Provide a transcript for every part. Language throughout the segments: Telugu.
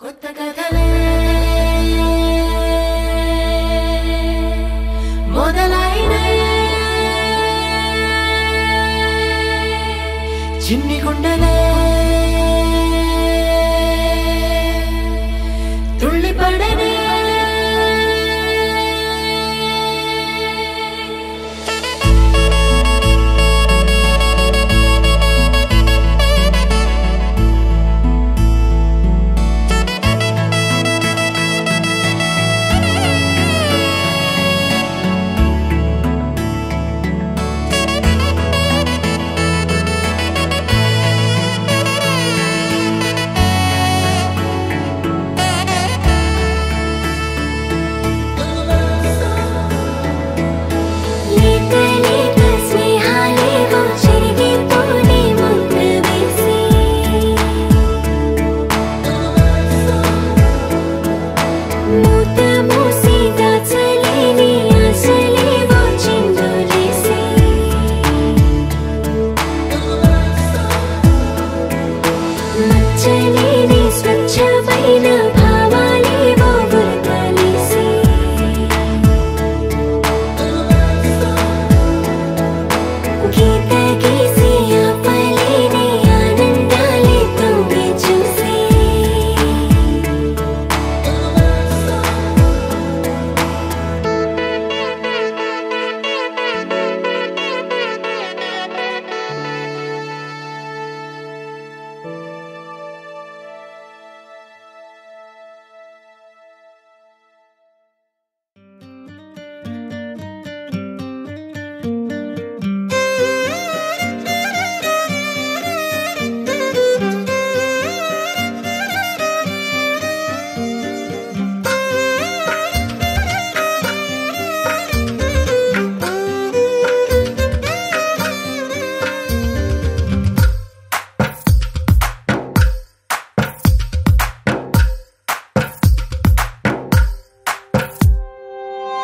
కొత్త కథలే మొదలైనయే చిన్ని గుండెలే తుళ్ళిపడనే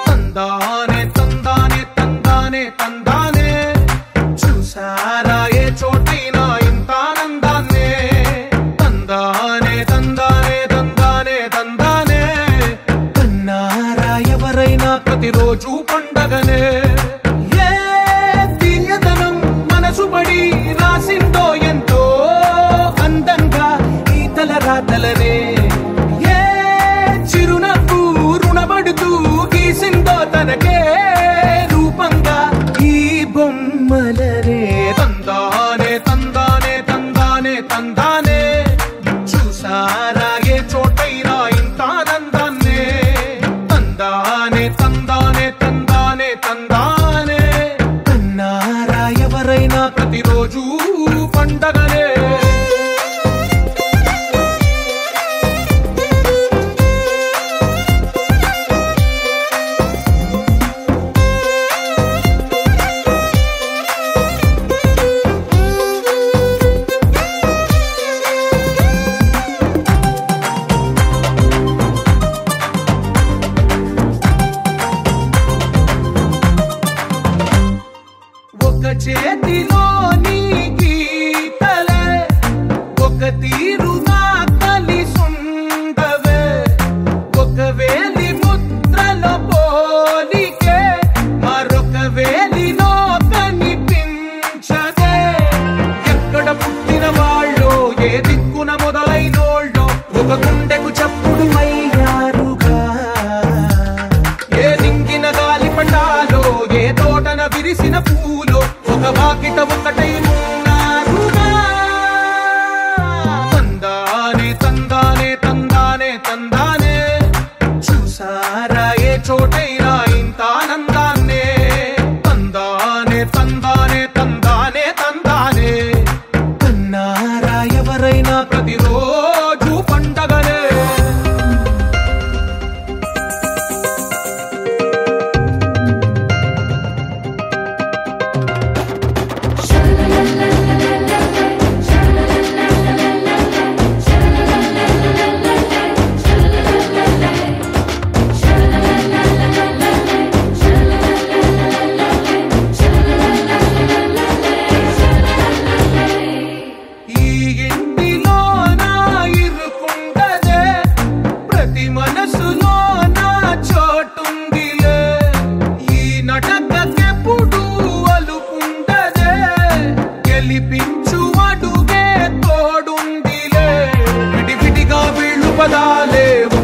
తందానే తందానే తందానే తందానే చూసారా ఏ చోటైనా ఇంత ఆనందాన్నే తందానే తందానే తందానే తందానే కన్నారా ఎవరైనా ప్రతిరోజు పండగనే ఏ తీయదనం మనసు పడి రాసిందో ఎంతో అందంగా ఈ తల రాతలనే ఏ చిరునవ్వు రుణపడుతూ గీసిందో తనకే రూపంగా ఈ బొమ్మలనే తందానే తందానే తందానే తందానే చూసారా ఏ చోటైనా ఇంత ఆనందాన్నే తందానే తందానే తందానే తందానే కన్నారా ఎవరైనా ప్రతిరోజు పండగనే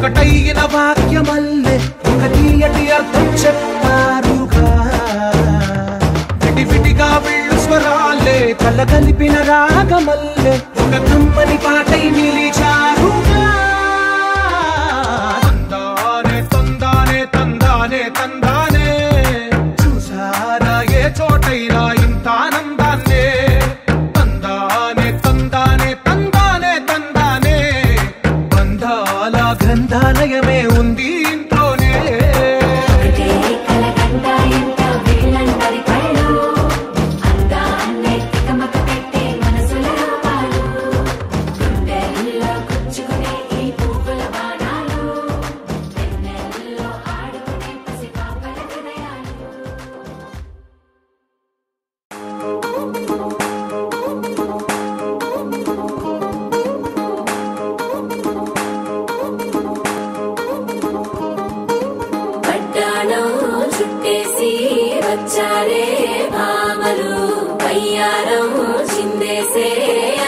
ఒకటైన వాక్యమల్లే ఒక తీయటి అర్థం చెప్పారుగా విడివిడిగా వీళ్ళు స్వరాలే కలగలిపిన రాగమల్లే ఒక కమ్మని పాటై నిలిచారుగా తందానే తందానే తందానే తందానే చూసారా ఏ చోటైనా ఇంత ఆనందాన్నే తందానే తందానే తందానే తందానే బంధాల గ్రంథాలయమే ఉంది ఇంట్లోనే చుట్టేసి వచ్చారే భామలు పయ్యారం చిందేసే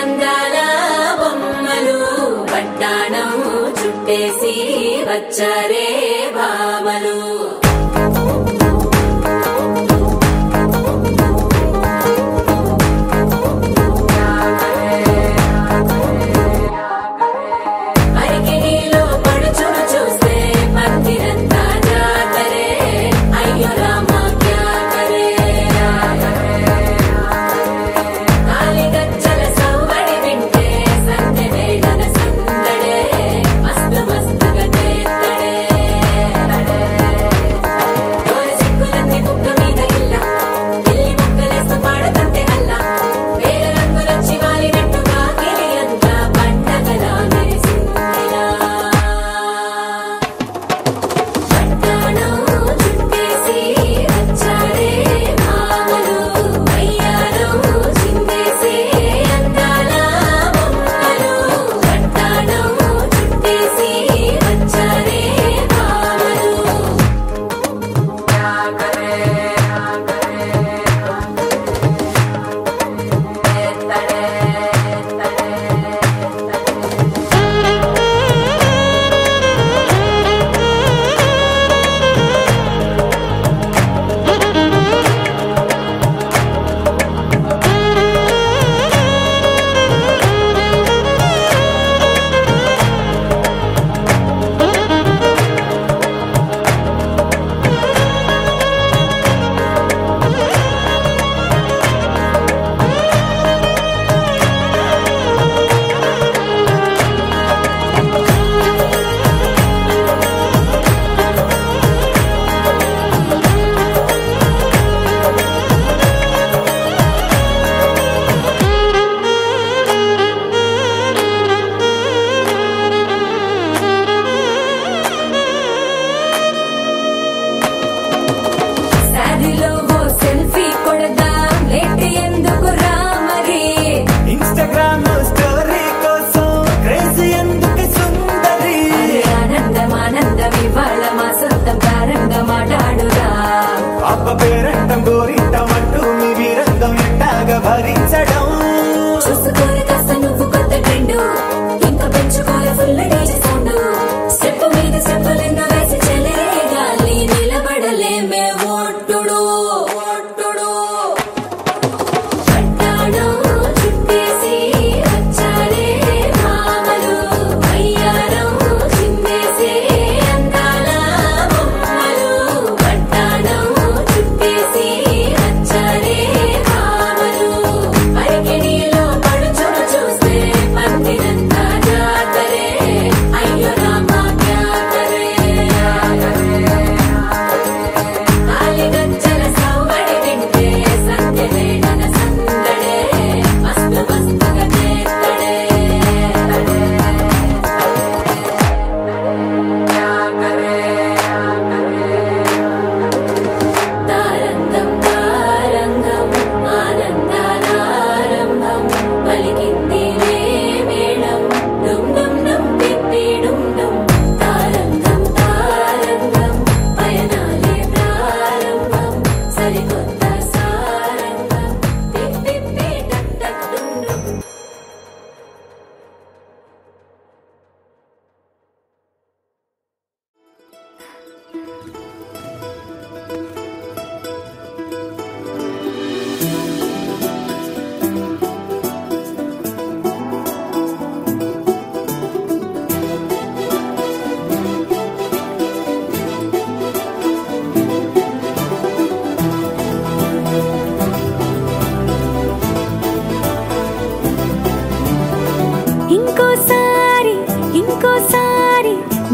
అందాల బొమ్మలు పట్టాణం చుట్టేసి వచ్చారే భామలు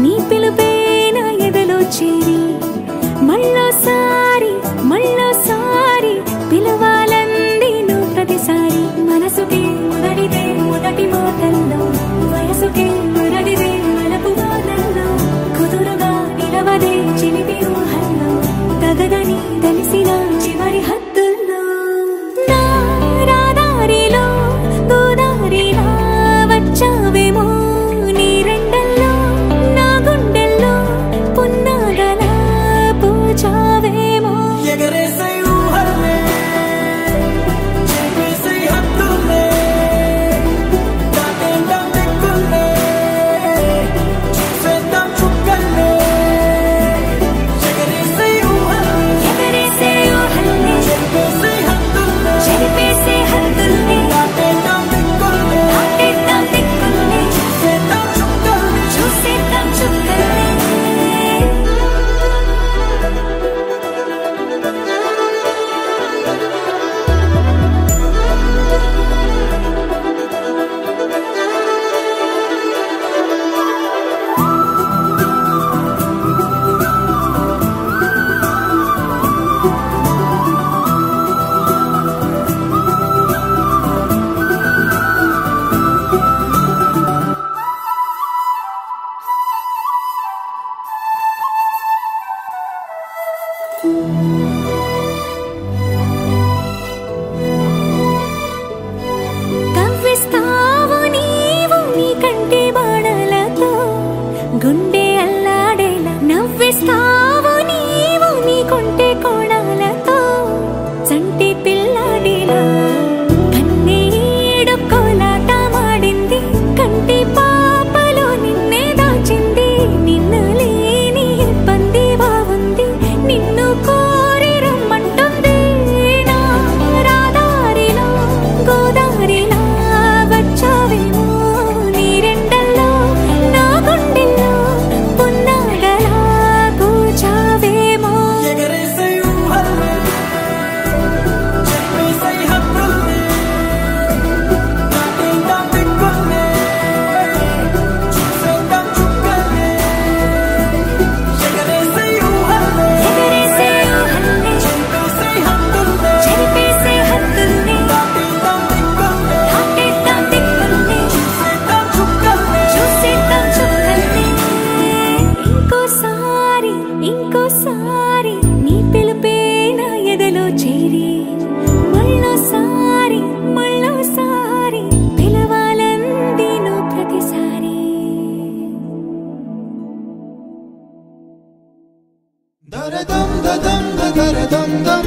నీ పిలుపే నా ఎదలో చేరి మళ్ళోసారి పిలవాలంది నువ్వు ప్రతిసారి. మనసుకి మొదటిదే మొదటి మాటల్లో, వయసుకి మొదటిదే వలపు వాదల్లో, కుదురుగా నిలవదే చిలిపి ఊహల్లో, తగదని తెలిసిన చివరి హద్దుల్లో. నా రాదారిలో గోదారిలా వచ్చావేమో నీ రెండల్లో, నా గుండెల్లో పున్నాగలా పూచావేమో. ఎగరేసే ఊహల్లే చేసే హద్దుల్లే దాటేద్దాం దిక్కుల్లే చూసేద్దాం చుక్కల్లే. ఎగరేసే ఊహల్లే చెరిపేసే హద్దుల్లే దాటేద్దాం దిక్కుల్లే చూసేద్దాం చుక్కల్లే. కవ్విస్తావు నీవు నీ కంటి బాణలతో, గుండె అల్లాడేలా నవ్విస్తావు నీవు నీ కొంటె కోణాలతో, చంటి పిల్లాడిలా కన్నీడు కోలాట మాడింది, కంటి పాపలో నిన్నే దాచింది. నిన్ను లేని ఇబ్బంది బాగుంది, నిన్ను కోరి రమ్మంటుంది. నా రాదారిలో గోదారిలా వచ్చావేమో నీ రెండల్లో, నా గుండెల్లో పున్నాగలా కూచావేమో. ఎగరేసే ఊహల్లే చెరిపేసే హద్దుల్లే దాటేద్దాం దిక్కుల్లే చూసేద్దాం చుక్కల్లే. ఎగరేసే ఊహల్లే చెరిపేసే హద్దుల్ని దాటేద్దాం దిక్కుల్లే చూసేద్దాం చుక్కల్ని. ఇంకోసారి నీ పిలుపే నా ఎదలో చేరి మళ్ళోసారి పిలవాలంది నువ్వు ప్రతిసారి. దరదం దదం దరదం దం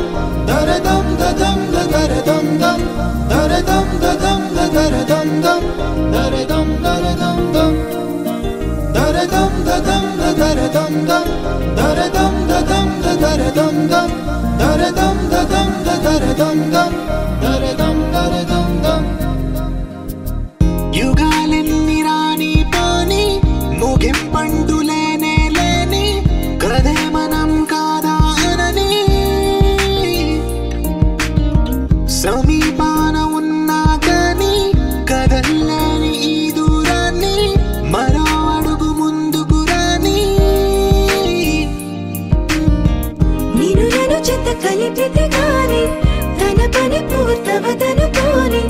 దరదం దదం దరదం దం దరదం దదం దరదం దం దరదం దరదం దం దరదం దదం దరదం దం దరదం దదం దరదం దం దరదం దదం దరదం దం దరదం దరదం దం. యుగాలెన్ని రాని పోని ముగింపండు లేనే లేని కదే మనం కాదా అనని, సమీపాన ఉన్నా కానీ కదల్లేని ఈ దూరాన్ని మరో అడుగు ముందుకు రాని. నిన్ను నన్ను చెత్త కలిపితే గాని తన పని పూర్తవదనుకోని,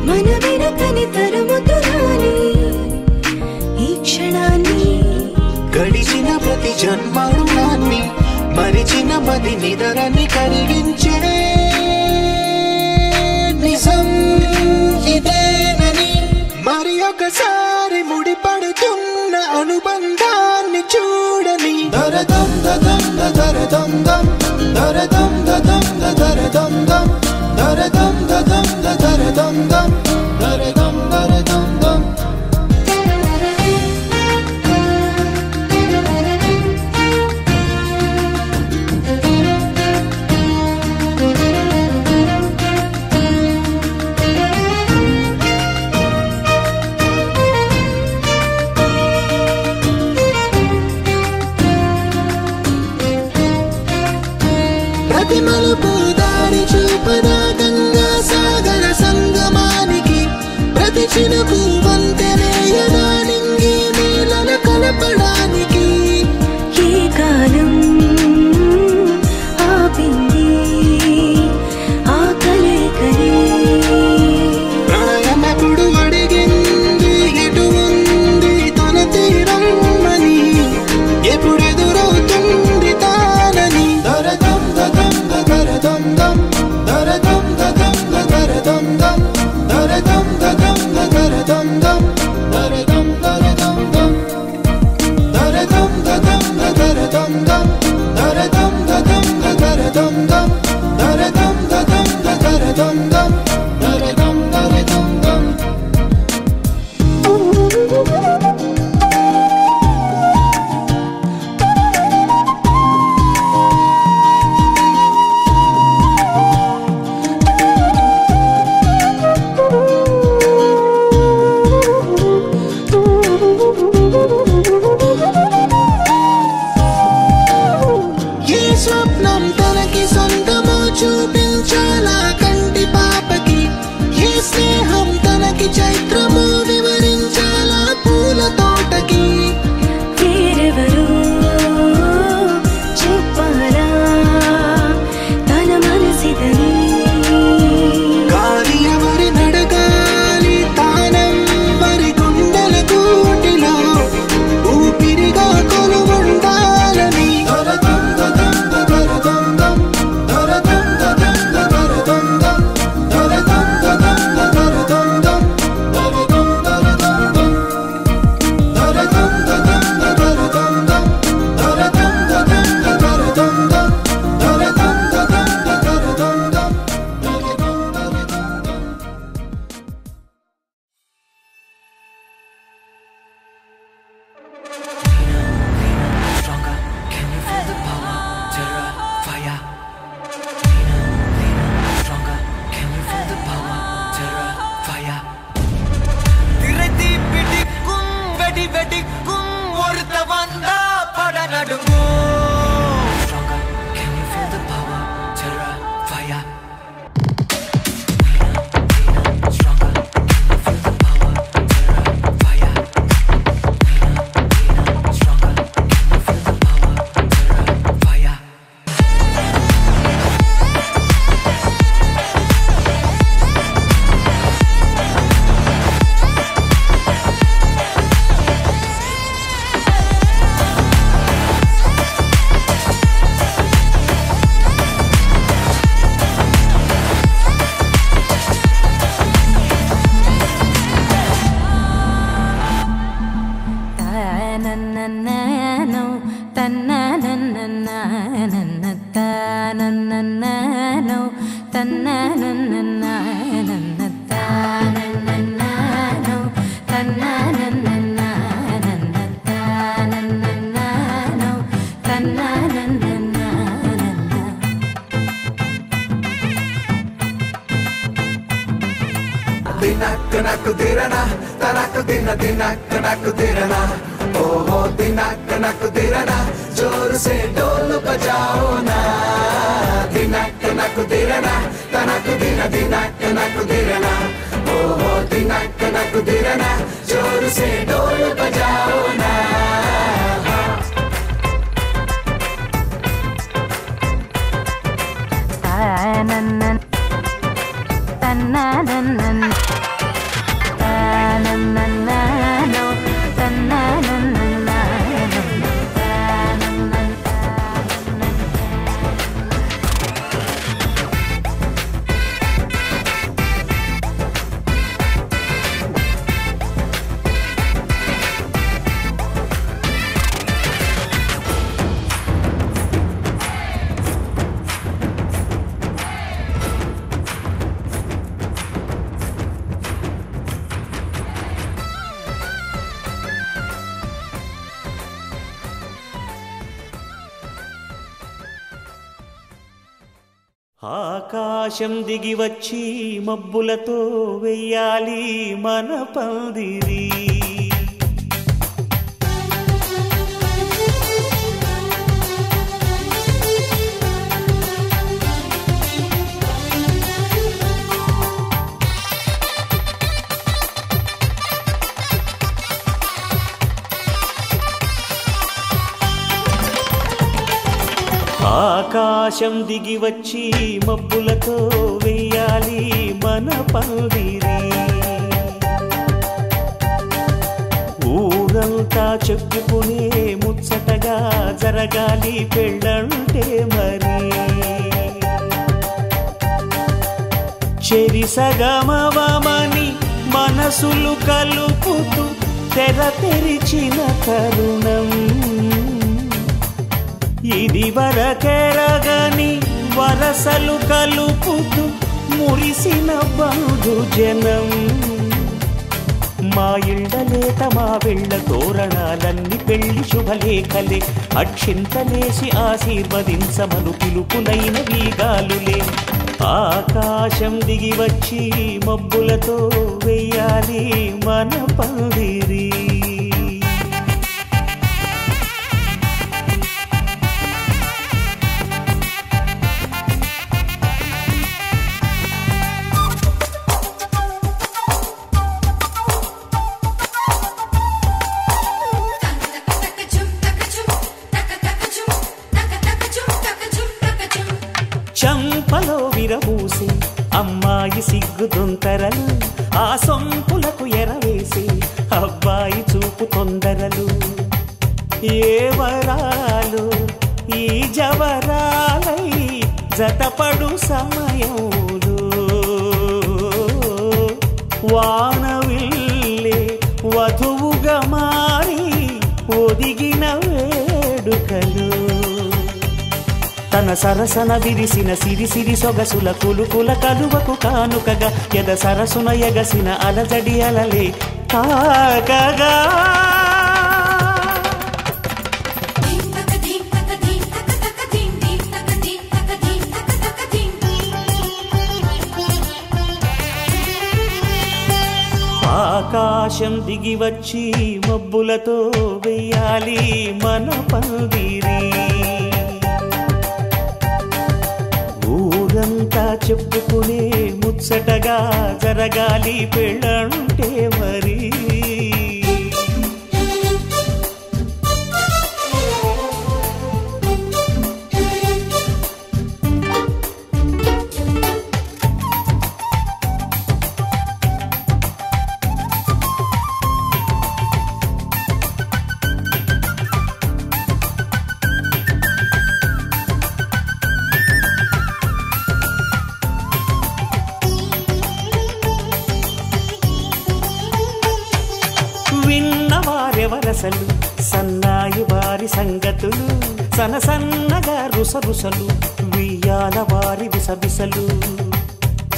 మన వెనకని తరుముతురాని ఈ క్షణాన్ని. గడిచిన ప్రతి జన్మరుణాన్ని మరిచిన మది నిదరని కరిగించే నిజం ఇదేనని, మరి ఒకసారి ముడిపడుతున్న అనుబంధాన్ని చూడని. దరదం దదం దరదం దం దరదం దదం దరదం దం దరదం దదం దరదం దం దరదం దరదం దం. ప్రతి మలుపు దారి చూపదా గంగా సాగర సంగమానికి, ప్రతి చినుకు వంతెనేయదా నింగి నేలల కలపడానికి. అడుగు. Stronger, can you feel the power? Terra, fire. Stronger, can you feel the power? Terra, fire. Stronger, can you feel the power? Terra, fire. Dinak dirana, tanak dirana. Oh, dinak dirana, जोर से ढोल बजाओ ना. Dinak dirana, tanak dirana. Oh, dinak dirana, जोर से ढोल बजाओ ना. ఆకాశం దిగి వచ్చి మబ్బులతో వెయ్యాలి మన పందిరి. ఆకాశం దిగి వచ్చి మబ్బులతో వెయ్యాలి మన పందిరి. ఊరంతా చెప్పుకునే ముచ్చటగా జరగాలి పెళ్ళంటే మరి. చెరిసగమవమని మనసులు కలుపుతూ తెర తెరిచిన తరుణం. ఇది వరకెరగని వరసలు కలుపుతూ మురిసిన బంధుజనం. మా ఇళ్ళలేత మా వెళ్ళ తోరణాలన్నీ పెళ్లి శుభలేఖలే. అక్షింతలేసి ఆశీర్వదించమను పిలుపులైన వీగాలులే. ఆకాశం దిగి వచ్చి మబ్బులతో వెయ్యాలి మన పందిరి. చంపలో విరబూసి అమ్మాయి సిగ్గుదొంతరలు. ఆ సొంపులకు ఎరవేసి అబ్బాయి చూపు తొందరలు. ఏ వరాలు ఈ జవరాలై జతపడు సమయంలో. వానవిల్లే వధువుగా మారి ఒదిగిన వేడుకలు. తన సరసన విరిసిన సిరిసిరి సొగసుల కులుకుల కలువకు కానుకగా ఎద సరసున ఎగసిన అలజడి అలలే తాకగా. ఆకాశం ఆకాశం దిగి వచ్చి మబ్బులతో వెయ్యాలి మన పందిరి. ఊరంతా చెప్పుకునే ముచ్చటగా జరగాలి పెళ్ళంటే మరి. విన్నవారెవరసలు సన్నాయి వారి సంగతులు, సనసన్నగా రుసరుసలు వియ్యాల వారి విసవిసలు.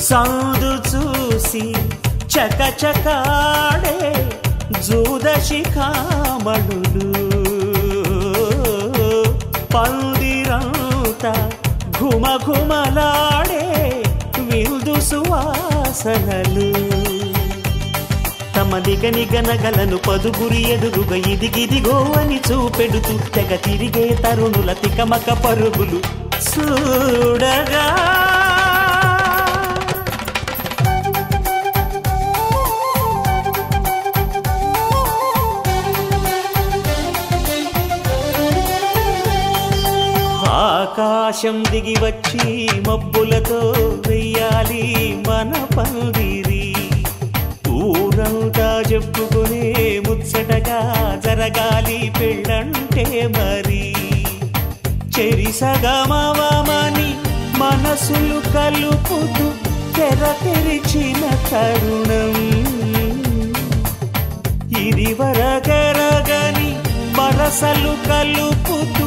సౌదు చూసి చకచకాడే జూదశిఖామణులు, పందిరంతా ఘుమఘుమలాడే విందు సువాసనలు. తమ నిగనిగనగలను పదుగురి ఎదురుగా ఇదిగిదిగో అని చూపెడుతూ తెగ తిరిగే తరుణుల తికమక పరుగులు చూడగా. ఆకాశం దిగి వచ్చి మబ్బులతో వెయ్యాలి మన పందిరి. ఊరంతా చెప్పుకునే ముచ్చటగా జరగాలి పెళ్ళంటే మరి. చెరిసగమవమని మనసులు కలుపుతూ తెర తెరిచిన తరుణం, ఇది వరకెరగని వరసలు కలుపుతూ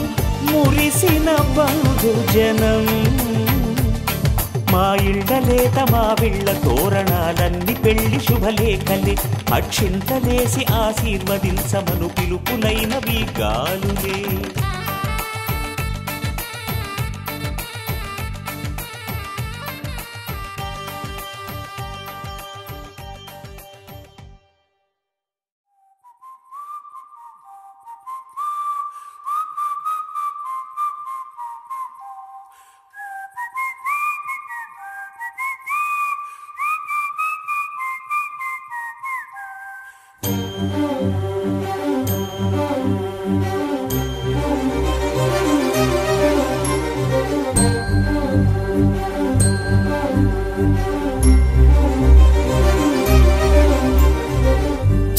మురిసిన బంధుజనం. మా ఇళ్ళలేత మా విళ్ళ తోరణాలన్నీ పెళ్లి శుభలేఖలే, అక్షింతలేసి ఆశీర్వదించమను పిలుపులైనవి గాలులే.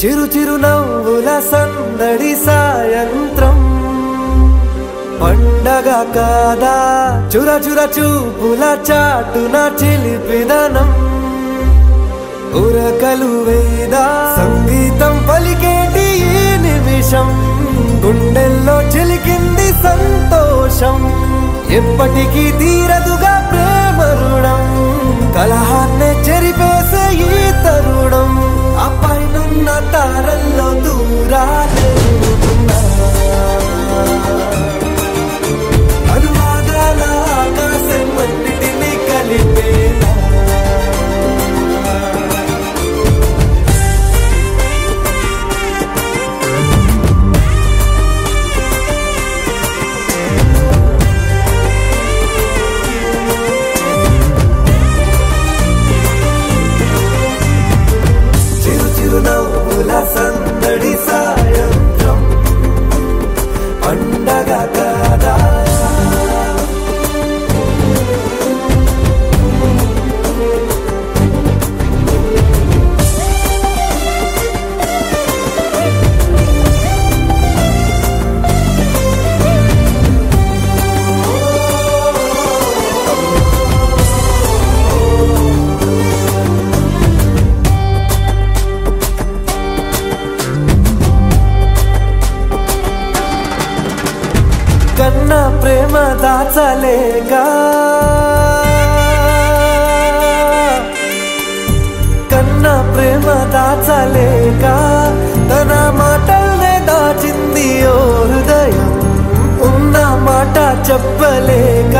చిరు చిరు నవ్వుల సందడి సాయంత్రం, పండగ కాదా చుర చుర చూపుల చాటున చిలిపిదనం. ఉరకలు వేదా సంగీతం పలికేటి ఈ నిమిషం, గుండెల్లో చిలికింది సంతోషం. ఎప్పటికీ తీరదుగా ప్రేమ రుణం, కలహాన్నే చెరిపేసే ఈ తరుణం. ఆ పైనున్న తారల్లో దూరాలే అనువాదాల ఆకాశం అన్నిటినీ కలిపేలా. సందడి సాయంత్రం, పండగ కాదా కన్న ప్రేమ దాచలేక, కన్న ప్రేమ దాచలేక తన మాటల్నే దాచింది ఓ హృదయం. ఉన్న మాట చెప్పలేక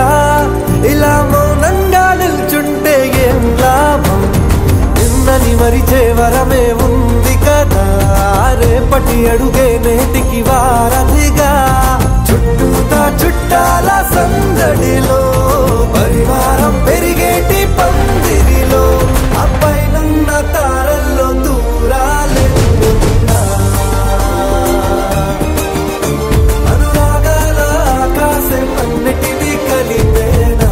ఇలా మౌనంగా నిల్చుంటే ఏం లాభం. నిన్నని మరిచే వరమే ఉంది కదా, రేపటి అడుగే నేటికి వారధిగా చుట్టూతా చుట్టాల సందడిలో పరివారం పెరిగేటి పందిరిలో అబ్బాయినున్న తారల్లో దూరాలెన్నున్నా అనురాగాల ఆకాశం అన్నిటినీ కలిపేనా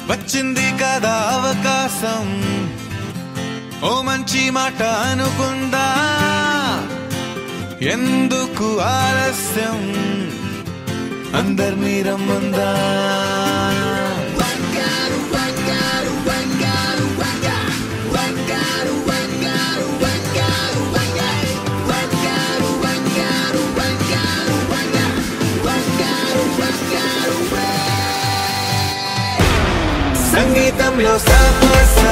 వచ్చింది కదా అవకాశం ఓ మంచి మాట అనుకుందా ఎందుకు ఆలస్యం అందర్నీ రమ్మందా సంగీతంలో సమస్య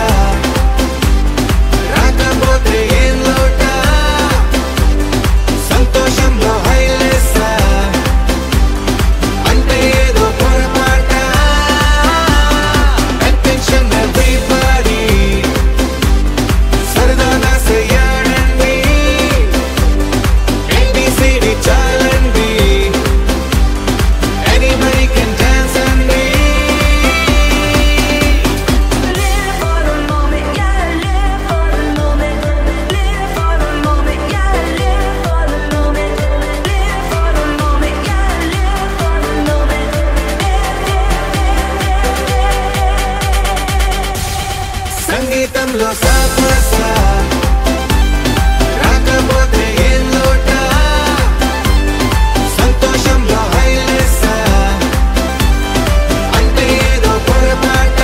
రాకపోతే ఏం లోట సంతోషంలో హైలెస్ అంటే ఏదో పొరపాట అటెన్షన్ ఎవ్రీబడీ సరదాగా చేయండి ABCD చాలండి anybody can dance అండి సంగీతంలో సమస్య రాకపోతే ఏం లోట సంతోషంలో హైలెస్ అంటే ఏదో పొరపాట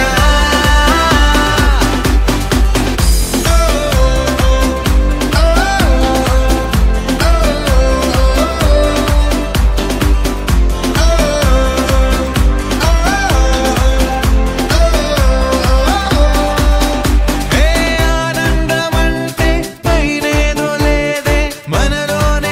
ఆనందం అంటే పైనేదో లేదే మనలోనే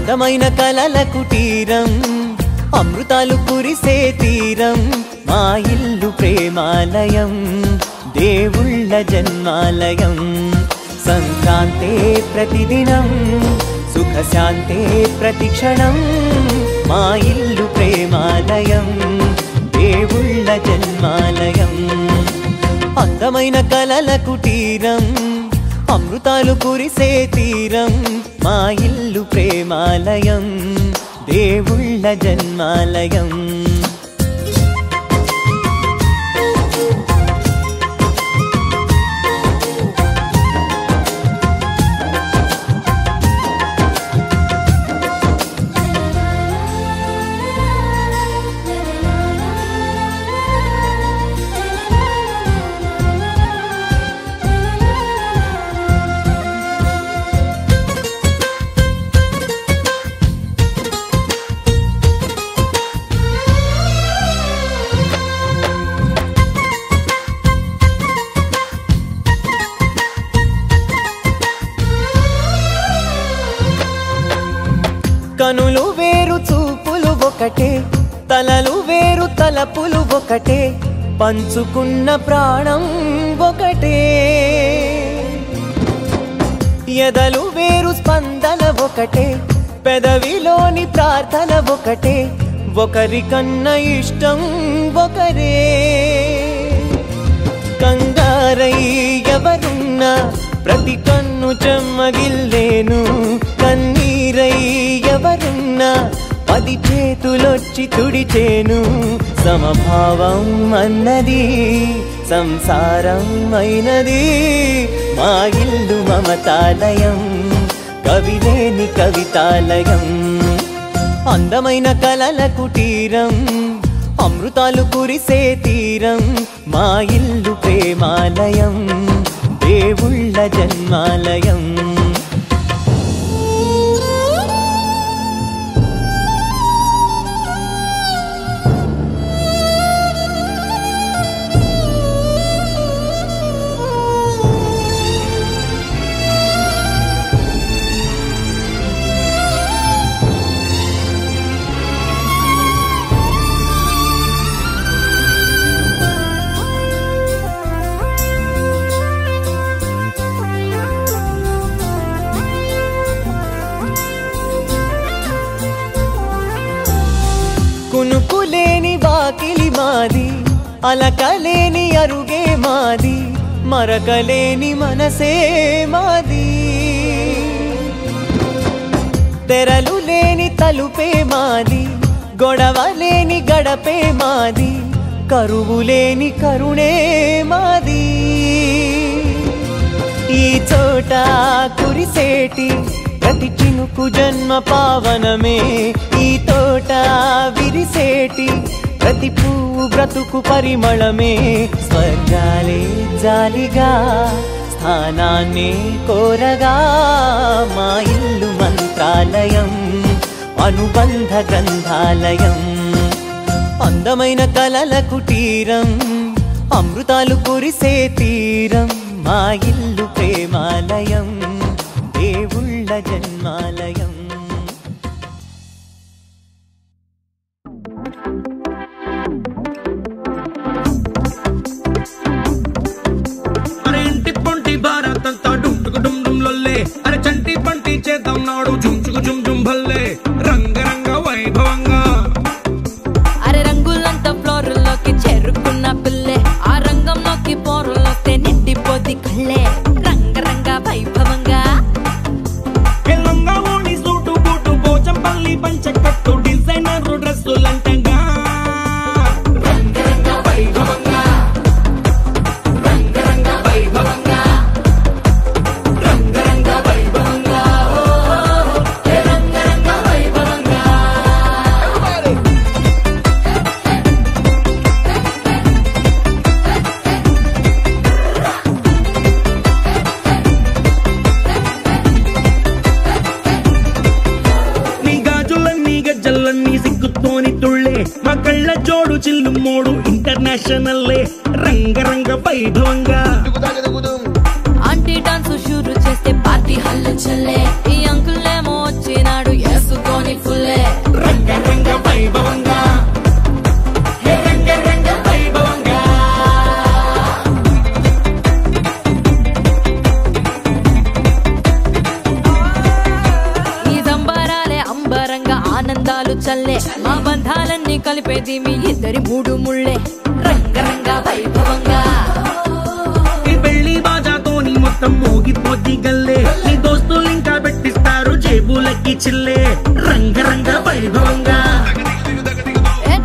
అందమైన కలల కుటీరం అమృతాలు కురిసే తీరం మా ఇల్లు ప్రేమాలయం దేవుళ్ళ జన్మాలయం సంక్రాంతే ప్రతిదినం సుఖశాంతే ప్రతిక్షణం మా ఇల్లు ప్రేమాలయం దేవుళ్ళ జన్మాలయం అందమైన కలల కుటీరం అమృతాలు కురిసే తీరం మా ఇల్లు ప్రేమాలయం దేవుళ్ళ జన్మాలయం కనులు వేరు చూపులు ఒకటే తలలు వేరు తలపులు ఒకటే పంచుకున్న ప్రాణం ఒకటే ఎదలు వేరు స్పందన ఒకటే పెదవిలోని ప్రార్థన ఒకటే ఒకరికన్నా ఇష్టం ఒకరే కంగారై ఎవరున్నా ప్రతి కన్ను చెమ్మగిల్లేను కన్నీరై ఎవరున్నా 10 చేతులొచ్చి తుడిచేను సమభావం అన్నది సంసారం అయినది మా ఇల్లు మమతాలయం కవిలేని కవితాలయం అందమైన కలల కుటీరం అమృతాలు కురిసే తీరం మా ఇల్లు ప్రేమాలయం దేవుళ్ళ జన్మాలయం కునుకులేని వాకిలి మాది అలకలేని అరుగే మాది మరకలేని మనసే మాది తెరలు లేని తలుపే మాది గొడవ లేని గడపే మాది కరువు లేని కరుణే మాది ఈ చోట కురిసేటి ప్రతి చినుకు జన్మ పావనమే ఈ తోట విరిసేటి ప్రతి పువ్వు బ్రతుకు పరిమళమే స్వర్గాలే జాలిగా స్థానాన్ని కోరగా మా ఇల్లు మంత్రాలయం అనుబంధ గ్రంథాలయం అందమైన కలల కుటీరం అమృతాలు కురిసే తీరం మా ఇల్లు ప్రేమాలయం దేవుళ్ళ జన్మాలయం అరే ఇంటి పొంటి భారత్ అంతా డుంటుకు డుమ్ డుమ్ లొల్లే అరే చంటి పంటి చేద్దాం నాడు జుంచుకు జుమ్ జుమ్ భల్లే రంగరంగ వైభవంగా అరే రంగులంతా ఫ్లోర్లోకి చేరుకున్న పిల్లే ఆ రంగంలోకి పోరులోకి నిండిపోది కళ్ళే రంగరంగ వైభవంగా పంచకట్టు డిజైనర్ డ్రెస్సులంటంగా రంగరంగ వైభవంగా రంగరంగ వైభవంగా రంగరంగ వైభవంగా రంగరంగ వైభవంగా గజ్జలన్నీ సిగ్గుతోని తుళ్ళే మా కళ్ళ జోడు చిల్లు మోడు ఇంటర్నేషనల్లే రంగరంగ వైభవంగా ఆంటీ డాన్స్ షూరు చేస్తే పార్టీ హల్లు చల్లే ఈ అంకుల్ ఏమో వచ్చినాడు యేసు కలిపేది మీ ఇద్దరి మూడు ముళ్ళే రంగరంగ వైభవంగా ఈ పెళ్లి బాజాతోని మొత్తం మోగిపోద్ది గల్లే నీ దోస్తులు ఇంకా పెట్టిస్తారు జేబులకి చిల్లే రంగరంగ వైభవంగా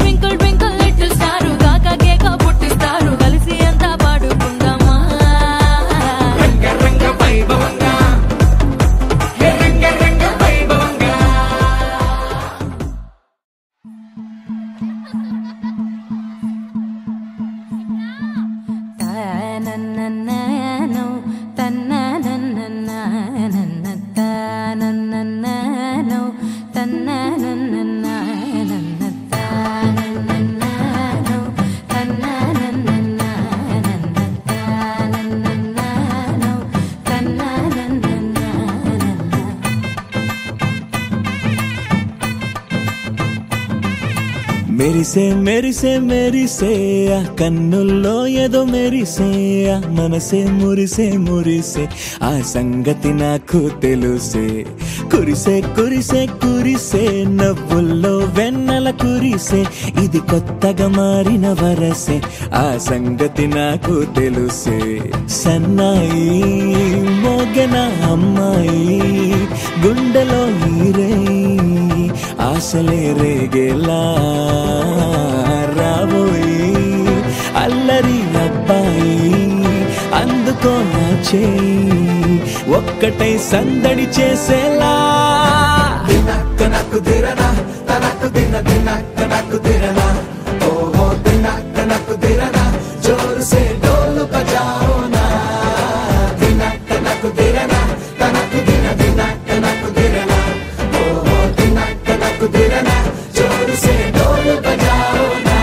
ట్వింకిల్ ట్వింకిల్ లిటిల్ స్టార్ కాకా కేక పుట్టిస్తారు కలిసి అంతా పాడుకుందామా రంగరంగ వైభవంగా రంగరంగ వైభవంగా తనననననో తనననననననో తనననననో తనననననననో మెరిసే మెరిసే మెరిసే ఆ కన్నుల్లో ఏదో మెరిసే ఆ మనసే మురిసే మురిసే ఆ సంగతి నాకు తెలుసే కురిసే కురిసే కురిసే నవ్వుల్లో వెన్నెల కురిసే ఇది కొత్తగా మారిన వరసే ఆ సంగతి నాకు తెలుసే సన్నాయి మోగన అమ్మాయి గుండెలో నీరే ఆశలే రేగేలా రాబోయి అల్లరి అబ్బాయి అందుకో నా చేయి ఒక్కటై సందడి చేసేలా దినక్క నక్కు దిరనా తనక్కు దిన దినక్క నక్కు దిరనా ఓహో దినక్క నక్కు దిరనా జోరు సే డోలు బజాओ నా దినక్క నక్కు దిరనా తనక్కు దిన దినక్క నక్కు దిరనా ఓహో దినక్క నక్కు దిరనా జోరు సే డోలు బజాओ నా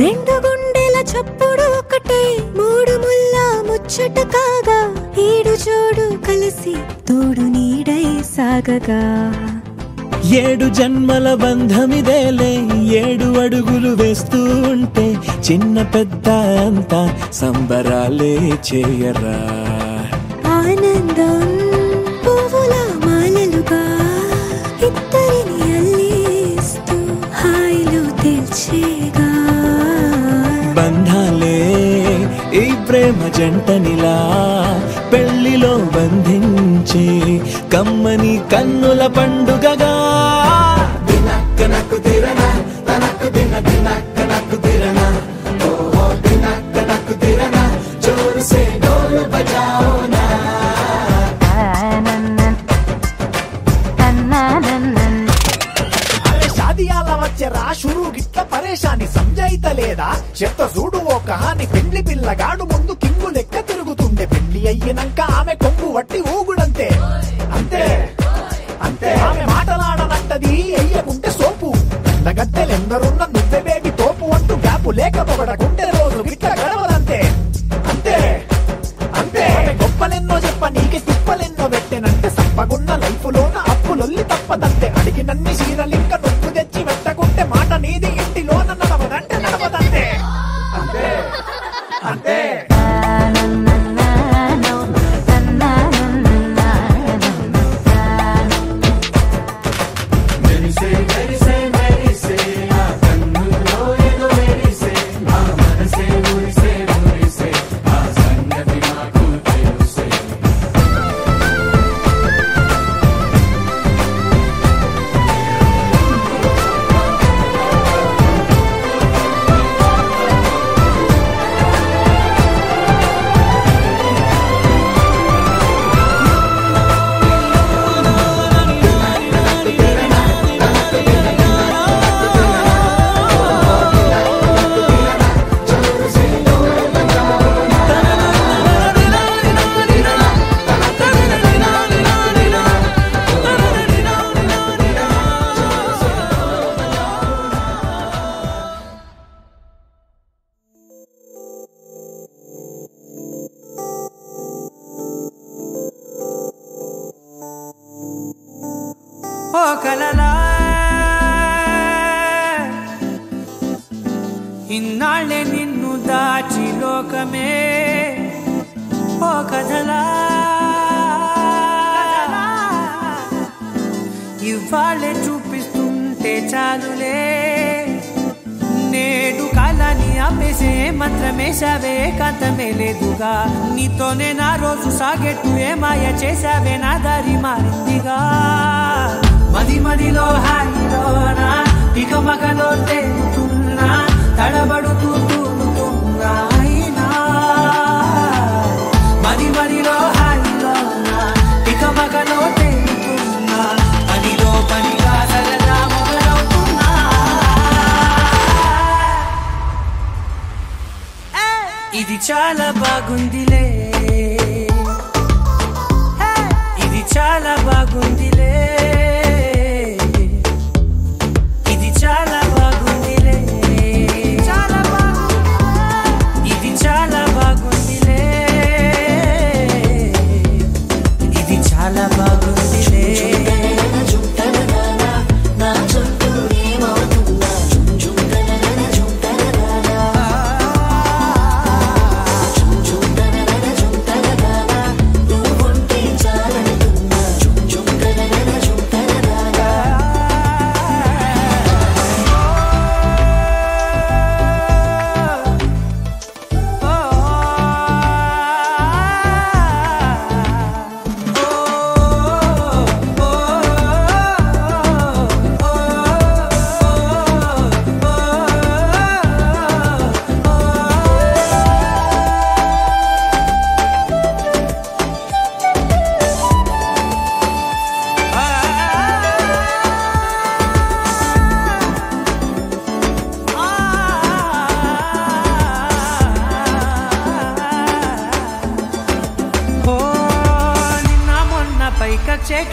రెండు గుండెల చప్పుడు ఒకటే మూడు ముల్ల ముచ్చట కాగా ఏడు జోడు కలిసి తోడు నీడై సాగగా ఏడు జన్మల బంధమిదేలే ఏడు అడుగులు వేస్తూ ఉంటే చిన్న పెద్ద అంతా సంబరాలే చేయరా ఆనందం పువ్వుల మాలలుగా ఇద్దరిని అల్లేస్తూ హాయిలో తెల్చేగా బంధాలే ఈ ప్రేమ జంటనిలా పెళ్లిలో బంధించి కమ్మని కన్నుల పండుగగా దినక్క నక్కు దిరనా తనక్కు దిన దినక్క నక్కు దిరనా ఓహో దినక్క నక్కు దిరనా జోరు సే డోలు బజాओ నా అరే షాదియాల వచ్చెరా షురూ గిట్ల పరేషాని సంజాయితలేదా చెత్త చూడు ఓ కహాని పెండ్లి పిల్లగాడు ముందు కింగు లెక్క తిరుగుతుండే పెళ్లి అయ్యినాక ఆమె కొంగు వట్టి ఊగుడంతే అంతే అంతే ఆమె మాటలాడనంటది అయ్యకుంటే సోపు గద్దెలెందరున్న నువ్వే బేబీ తోపు అంటూ గ్యాపు లేకపోవడకుంటే రోజు గిట్ల గడవదంతే అంతే అంతే ఆమె గొప్పలెన్నో చెప్ప నీకే తిప్పలెన్నో పెట్టెనంటే సప్పగున్న లైఫ్ లోన అప్పులొల్లి తప్పదంతే అడిగినన్ని చీరలింక నొప్పు తెచ్చి పెట్టకుంటే మాట నీది ఇంటిలోన నడవదంటే నడవదంతే అంతే అంతే మెరిసే మెరిసే మెరిసే ఆ కన్నుల్లో ఏదో మెరిసే ఆ మనసే మురిసే మురిసే ఆ ఓ కలలా ఇన్నాళ్ళే నిన్ను దాచి లోకమే ఓ కథలా ఇవాళ్ళే చూపిస్తుంటే చాలులే నేడు కాలాన్ని ఆపేసే మంత్రమేసావే కాంతమే లేదుగా నీతోనే నా రోజు సాగెట్టు ఏ మాయ చేసావే నా దారి మారిందిగా మది మదిలో హాయిలోనా ఇక మగలో తేలుతున్నా తడబడుతూ తూలుతున్నా అయినా మది మదిలో హాయిలోనా ఇక మగలో తేలుతున్నా పనిలో పనిగా సరదా మొదలవుతున్నా ఇది చాలా బాగుందిలే ఇది చాలా బాగుందిలే ఇది చాలా బాగుందిలే చాలా బాగుంది ఇది చాలా బాగుందిలే ఇది చాలా బాగుందిలే నా చుట్టూ ఏమవుతుందా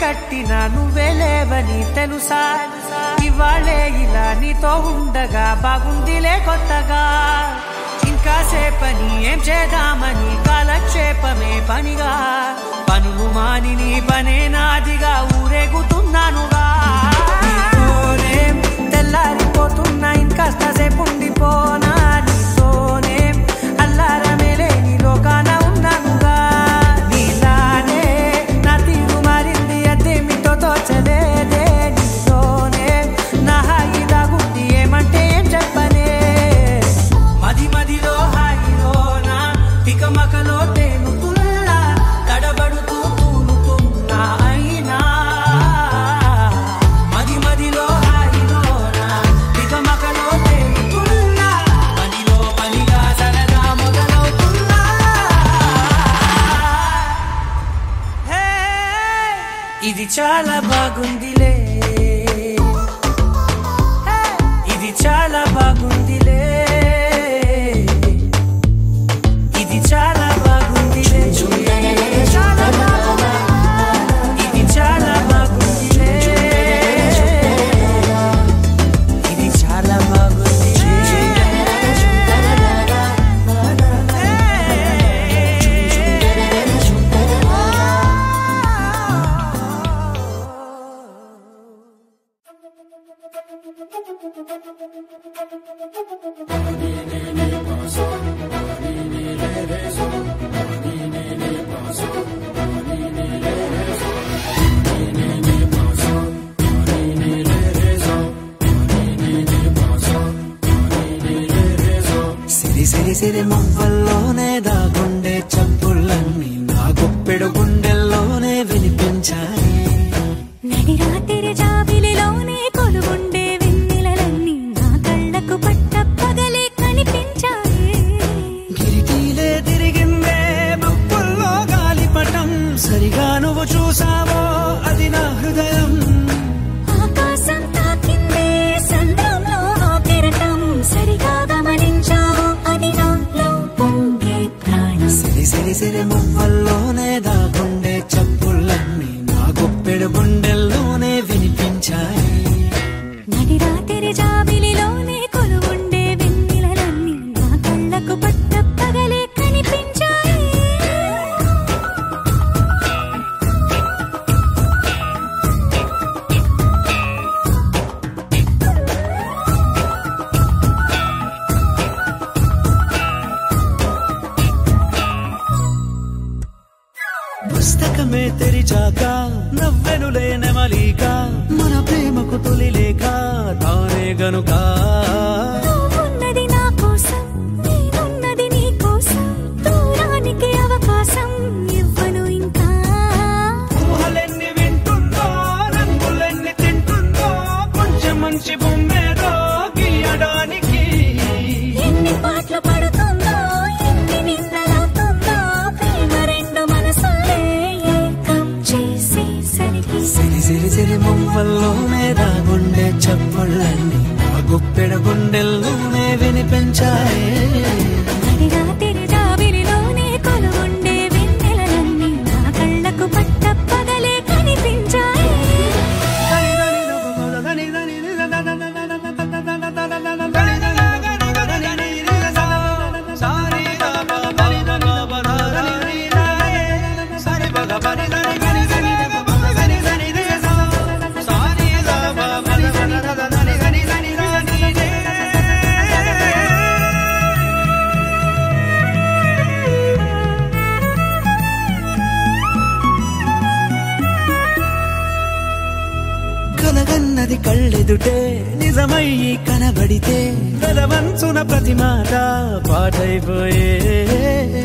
కట్టిన నువ్వే లేవని తెలుసా ఇవాళే ఇలా నీతో ఉండగా బాగుందిలే కొత్తగా ఇంకా సేపని ఏం చేద్దామని కాలక్షేపమే పనిగా పనులు మాని నీ పనే నాదిగా ఊరేగుతున్నానుగా నీతోనే తెల్లారిపోతున్నా ఇంకాస్త సేపు ఉండిపోనా నీతోనే అల్లారమే లేని లోకాన ఉన్నానుగా నీలానే నా తీరు మారింది అదేమిటో తోచలేదే నీతోనే నా హాయి దాగుంది ఏమంటే ఏం చెప్పనే మది మదిలో హాయిలోనా తికమకలో తేలుతున్నా తడబడుతూ తూలుతున్నా అయినా మది మదిలో హాయిలోనా తికమకలో తేలుతున్నా పనిలో పనిగా సరదా మొదలవుతున్నా ఇది చాలా బాగుందిలే ఇది చాలా బాగుందిలే ఇది చాలా బాగుందిలే చాలా బాగుంది ఇది చాలా బాగుందిలే ఇది చాలా బాగుందిలే సిరి సిరి సిరి మువ్వల్లోనే దాగుండే చప్పులన్నీ నా గుప్పెడు గుండెల్లోనే వినిపించాయి నడి రాత్రి జాబిలిలోనే కొలువుండే వెన్నెలలన్నీ నా కళ్ళకు పట్ట పగలే కనిపించాయి గిరిటీలే తిరిగిందే ముప్పుల్లో గాలిపటం సరిగా నువ్వు చూసావో అది నా హృదయం ఆకాశం తాకిందే సంద్రంలో ఆ కెరటం సరిగా గమనించావు అది నాలో పొంగే ప్రాణం సిరి సిరి సిరి మువ్వల్లోనే దాగుండే చప్పులన్నీ నా గుప్పెడు గుండెల్లోనే వినిపించాయి నడి రాత్రి జాబిలిలోనే కొలువుండే వెన్నెలలన్నీ నా కళ్ళకు పట్ట పగలే కనిపించాయి లేక నవ్వెనులే నెమలిక మన ప్రేమకు తొలి లేక తానే గనుక నువ్వున్నది నా కోసం నేనున్నది నీ కోసం దూరానికి అవకాశం ఇవ్వను ఇంకా ఊహలెన్ని వింటుందో రంగులెన్ని తింటుందో కొంచెం మంచి బొమ్మేదో గీయడానికి ఎన్ని పాటలు పడుతుందో ఎన్ని నిందలవుతుందో ప్రేమ రెండు మనసులే ఏకం చేసేసరికి సిరి సిరి సిరి మువ్వల్లోనే దాగుండే చప్పుళ్ళన్నీ నా గుప్పెడ గుండెల్లోనే వినిపించాయే రాత్రి జాబిలిలోనే కొలువుండే వెన్నెలలన్నీ నా కళ్ళకు పట్టపగలే కనిపించాయి కలగన్నది కళ్ళెదుటే నిజమయ్యి కనబడితే గలవంచున ప్రతి మాట పాటైపోయే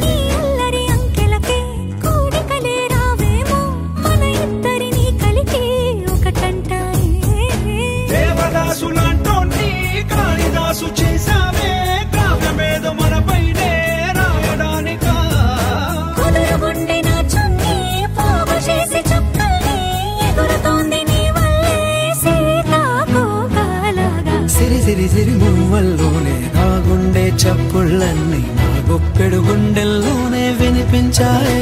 ఈ అల్లరి అంకెలకే కూడికలే రావేమో మన ఇద్దరిని కలిపి ఒకటంటాయే దేవదాసు లాంటోన్ని కాళిదాసు చేసావే కావ్యమేదో మనపైనే రాయడానికా కుదురుగుండె నా చున్నీ పోగు చేసి చుక్కల్ని ఎగురుతోంది నీ వల్లే సీతాకోకలాగా సిరి సిరి సిరి మువ్వల్లోనే దాగుండే చప్పుళ్ళన్నీ నా గుప్పెడు గుండెల్లోనే వినిపించాయే